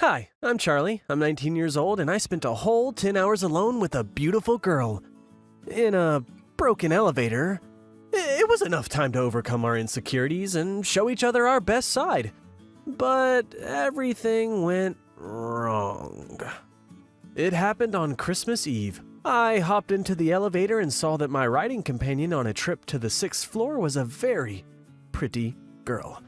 Hi, I'm Charlie. I'm 19 years old and I spent a whole 10 hours alone with a beautiful girl. In a broken elevator. It was enough time to overcome our insecurities and show each other our best side. But everything went wrong. It happened on Christmas Eve. I hopped into the elevator and saw that my riding companion on a trip to the 6th floor was a very pretty girl.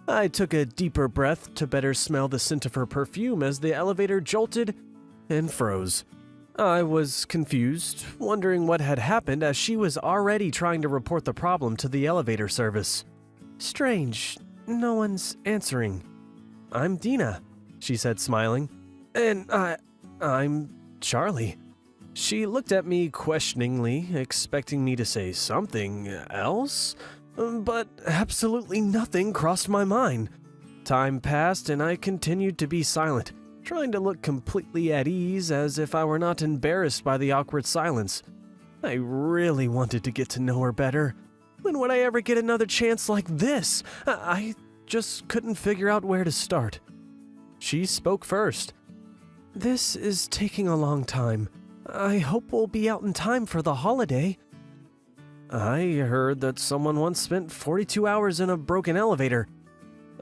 I took a deeper breath to better smell the scent of her perfume as the elevator jolted and froze. I was confused, wondering what had happened as she was already trying to report the problem to the elevator service. Strange, no one's answering. I'm Dina, she said, smiling. And I'm Charlie. She looked at me questioningly, expecting me to say something else, but absolutely nothing crossed my mind. Time passed and I continued to be silent, trying to look completely at ease as if I were not embarrassed by the awkward silence. I really wanted to get to know her better. When would I ever get another chance like this? I just couldn't figure out where to start. She spoke first. This is taking a long time. I hope we'll be out in time for the holiday. I heard that someone once spent 42 hours in a broken elevator.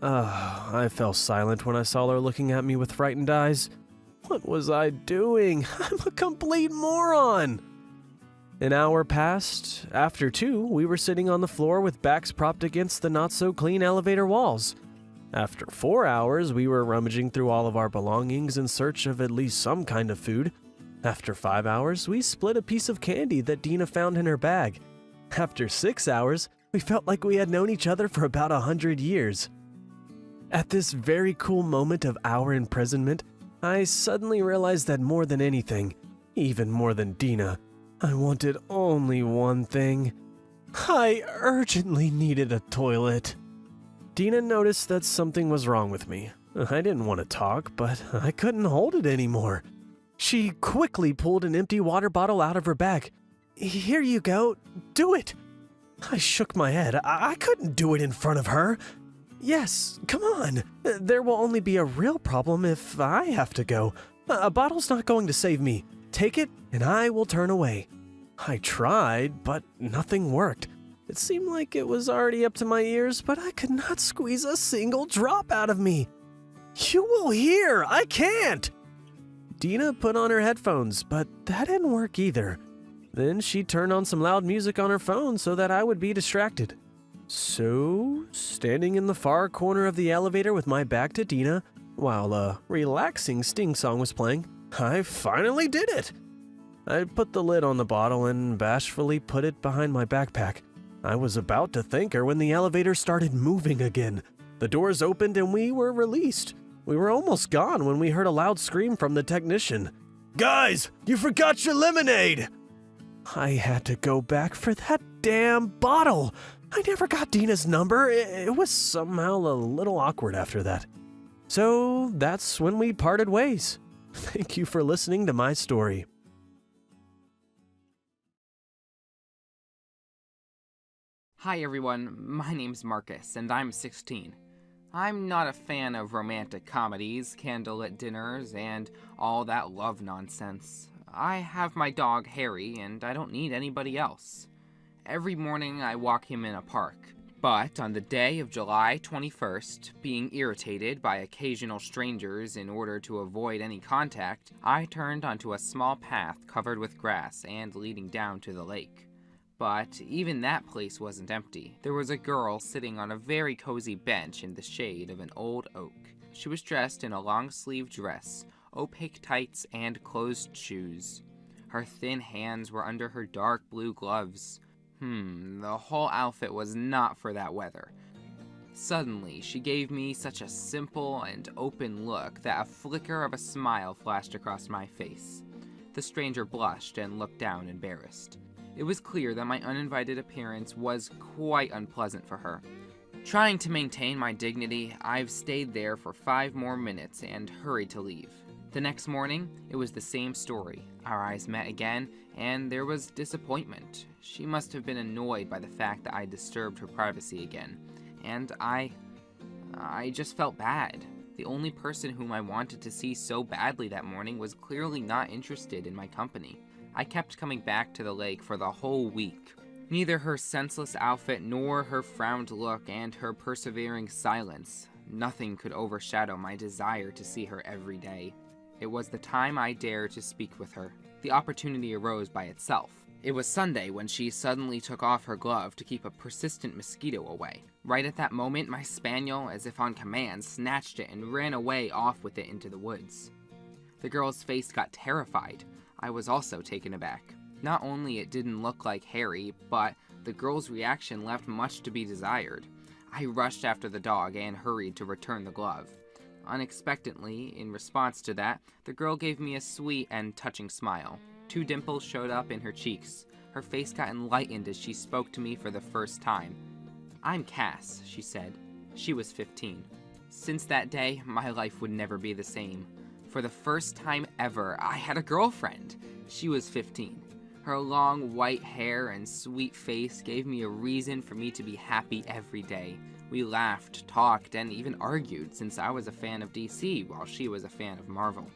I fell silent when I saw her looking at me with frightened eyes. What was I doing? I'm a complete moron! An hour passed. After 2, we were sitting on the floor with backs propped against the not-so-clean elevator walls. After 4 hours, we were rummaging through all of our belongings in search of at least some kind of food. After 5 hours, we split a piece of candy that Dina found in her bag. After 6 hours, we felt like we had known each other for about 100 years. At this very cool moment of our imprisonment, I suddenly realized that more than anything, even more than Dina, I wanted only one thing. I urgently needed a toilet. Dina noticed that something was wrong with me. I didn't want to talk, but I couldn't hold it anymore. She quickly pulled an empty water bottle out of her bag. Here you go. Do it. I shook my head. I couldn't do it in front of her. Yes, come on. There will only be a real problem if I have to go. A bottle's not going to save me. Take it, and I will turn away. I tried, but nothing worked. It seemed like it was already up to my ears, but I could not squeeze a single drop out of me. You will hear. I can't. Dina put on her headphones, but that didn't work either. Then she turned on some loud music on her phone so that I would be distracted. So, standing in the far corner of the elevator with my back to Dina, while a relaxing Sting song was playing, I finally did it. I put the lid on the bottle and bashfully put it behind my backpack. I was about to thank her when the elevator started moving again. The doors opened and we were released. We were almost gone when we heard a loud scream from the technician. Guys, you forgot your lemonade! I had to go back for that damn bottle. I never got Dina's number. It was somehow a little awkward after that. So that's when we parted ways. Thank you for listening to my story. Hi everyone, my name's Marcus, and I'm 16. I'm not a fan of romantic comedies, candlelit dinners, and all that love nonsense. I have my dog Harry, and I don't need anybody else. Every morning I walk him in a park. But on the day of July 21st, being irritated by occasional strangers in order to avoid any contact, I turned onto a small path covered with grass and leading down to the lake. But even that place wasn't empty. There was a girl sitting on a very cozy bench in the shade of an old oak. She was dressed in a long-sleeved dress, opaque tights, and closed shoes. Her thin hands were under her dark blue gloves. The whole outfit was not for that weather. Suddenly, she gave me such a simple and open look that a flicker of a smile flashed across my face. The stranger blushed and looked down embarrassed. It was clear that my uninvited appearance was quite unpleasant for her. Trying to maintain my dignity, I've stayed there for 5 more minutes and hurried to leave. The next morning, it was the same story. Our eyes met again, and there was disappointment. She must have been annoyed by the fact that I disturbed her privacy again, and I just felt bad. The The only person whom I wanted to see so badly that morning was clearly not interested in my company. I kept coming back to the lake for the whole week. Neither her senseless outfit nor her frowned look and her persevering silence, nothing could overshadow my desire to see her every day. It was the time I dared to speak with her. The opportunity arose by itself. It was Sunday when she suddenly took off her glove to keep a persistent mosquito away. Right at that moment, my spaniel, as if on command, snatched it and ran away off with it into the woods. The girl's face got terrified. I was also taken aback. Not only it didn't look like Harry, but the girl's reaction left much to be desired. I rushed after the dog and hurried to return the glove. Unexpectedly, in response to that, the girl gave me a sweet and touching smile. 2 dimples showed up in her cheeks. Her face got enlightened as she spoke to me for the first time. "I'm Cass," she said. She was 15. Since that day, my life would never be the same. For the first time ever, I had a girlfriend. She was 15. Her long white hair and sweet face gave me a reason for me to be happy every day. We laughed, talked, and even argued since I was a fan of DC while she was a fan of Marvel.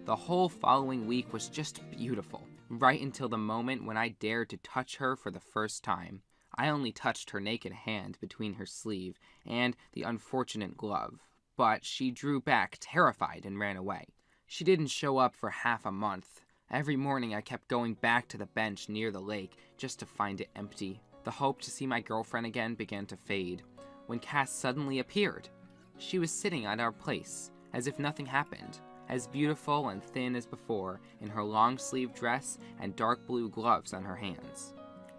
The whole following week was just beautiful, right until the moment when I dared to touch her for the first time. I only touched her naked hand between her sleeve and the unfortunate glove, but she drew back terrified and ran away. She didn't show up for half a month. Every morning I kept going back to the bench near the lake just to find it empty. The hope to see my girlfriend again began to fade, when Cass suddenly appeared. She was sitting at our place, as if nothing happened, as beautiful and thin as before, in her long-sleeved dress and dark blue gloves on her hands.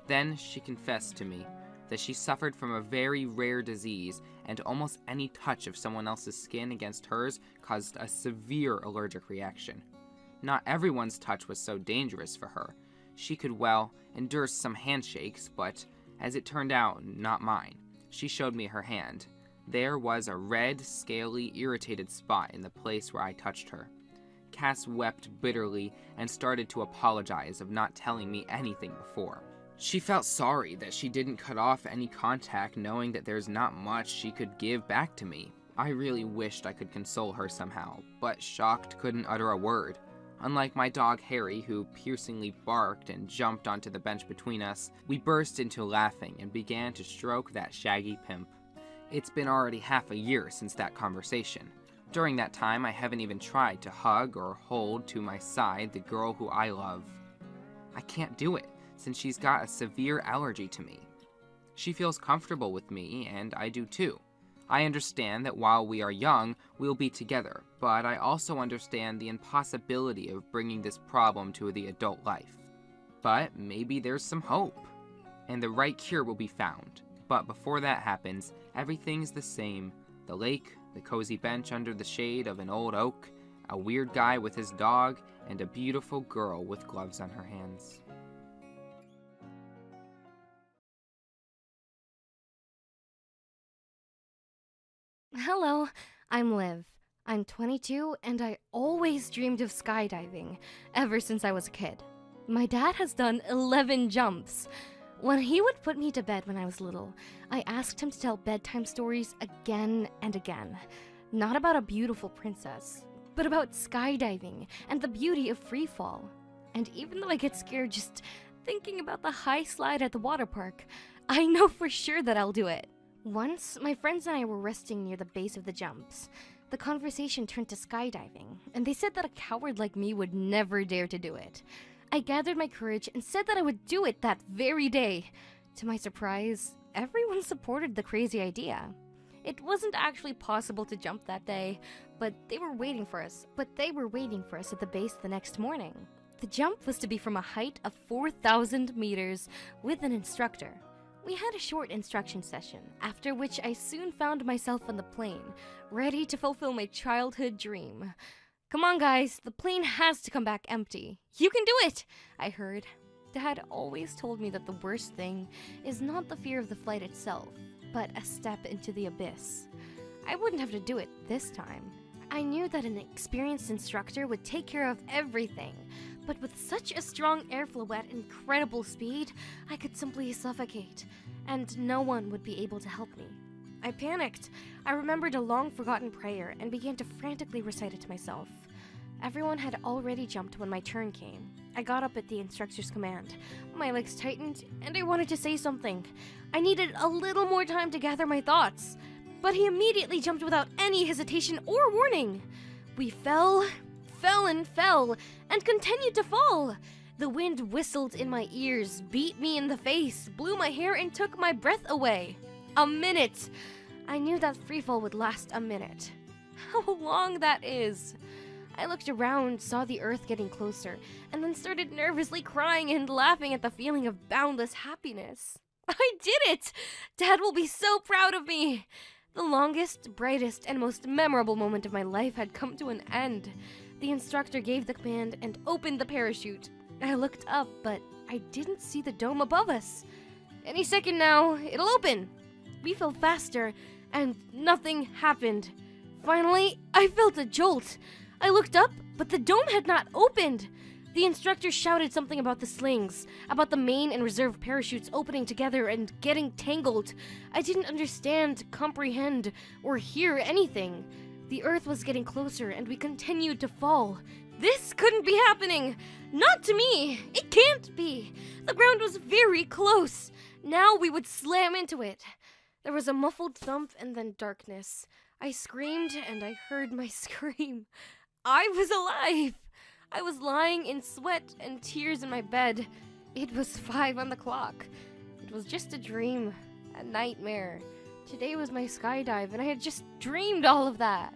Then she confessed to me that she suffered from a very rare disease, and almost any touch of someone else's skin against hers caused a severe allergic reaction. Not everyone's touch was so dangerous for her. She could, well, endure some handshakes, but, as it turned out, not mine. She showed me her hand. There was a red, scaly, irritated spot in the place where I touched her. Cass wept bitterly and started to apologize of not telling me anything before. She felt sorry that she didn't cut off any contact, knowing that there's not much she could give back to me. I really wished I could console her somehow, but shocked couldn't utter a word. Unlike my dog Harry, who piercingly barked and jumped onto the bench between us, we burst into laughing and began to stroke that shaggy pimp. It's been already half a year since that conversation. During that time, I haven't even tried to hug or hold to my side the girl who I love. I can't do it, since she's got a severe allergy to me. She feels comfortable with me, and I do too. I understand that while we are young, we'll be together, but I also understand the impossibility of bringing this problem to the adult life. But maybe there's some hope, and the right cure will be found. But before that happens, everything's the same. The lake, the cozy bench under the shade of an old oak, a weird guy with his dog, and a beautiful girl with gloves on her hands. Hello, I'm Liv. I'm 22 and I always dreamed of skydiving, ever since I was a kid. My dad has done 11 jumps. When he would put me to bed when I was little, I asked him to tell bedtime stories again and again. Not about a beautiful princess, but about skydiving and the beauty of free fall. And even though I get scared just thinking about the high slide at the water park, I know for sure that I'll do it. Once, my friends and I were resting near the base of the jumps. The conversation turned to skydiving, and they said that a coward like me would never dare to do it. I gathered my courage and said that I would do it that very day. To my surprise, everyone supported the crazy idea. It wasn't actually possible to jump that day, but they were waiting for us at the base the next morning. The jump was to be from a height of 4,000 meters with an instructor. We had a short instruction session, after which I soon found myself on the plane, ready to fulfill my childhood dream. Come on, guys, the plane has to come back empty. You can do it, I heard. Dad always told me that the worst thing is not the fear of the flight itself, but a step into the abyss. I wouldn't have to do it this time. I knew that an experienced instructor would take care of everything, but with such a strong airflow at incredible speed, I could simply suffocate, and no one would be able to help me. I panicked. I remembered a long-forgotten prayer and began to frantically recite it to myself. Everyone had already jumped when my turn came. I got up at the instructor's command. My legs tightened, and I wanted to say something. I needed a little more time to gather my thoughts, but he immediately jumped without any hesitation or warning. We fell, and continued to fall. The wind whistled in my ears, beat me in the face, blew my hair, and took my breath away. A minute! I knew that freefall would last a minute. How long that is! I looked around, saw the earth getting closer, and then started nervously crying and laughing at the feeling of boundless happiness. I did it! Dad will be so proud of me! The longest, brightest, and most memorable moment of my life had come to an end. The instructor gave the command and opened the parachute. I looked up, but I didn't see the dome above us. Any second now, it'll open. We fell faster, and nothing happened. Finally, I felt a jolt. I looked up, but the dome had not opened. The instructor shouted something about the slings, about the main and reserve parachutes opening together and getting tangled. I didn't understand, comprehend, or hear anything. The earth was getting closer, and we continued to fall. This couldn't be happening! Not to me! It can't be! The ground was very close! Now we would slam into it. There was a muffled thump and then darkness. I screamed, and I heard my scream. I was alive! I was lying in sweat and tears in my bed. It was 5 on the clock. It was just a dream, a nightmare. Today was my skydive, and I had just dreamed all of that.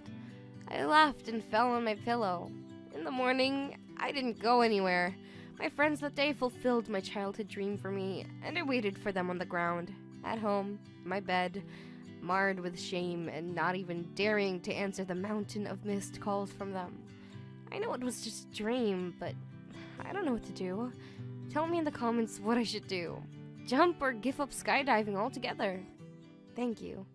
I laughed and fell on my pillow. In the morning, I didn't go anywhere. My friends that day fulfilled my childhood dream for me, and I waited for them on the ground, at home, my bed, marred with shame and not even daring to answer the mountain of missed calls from them. I know it was just a dream, but I don't know what to do. Tell me in the comments what I should do. Jump or give up skydiving altogether. Thank you.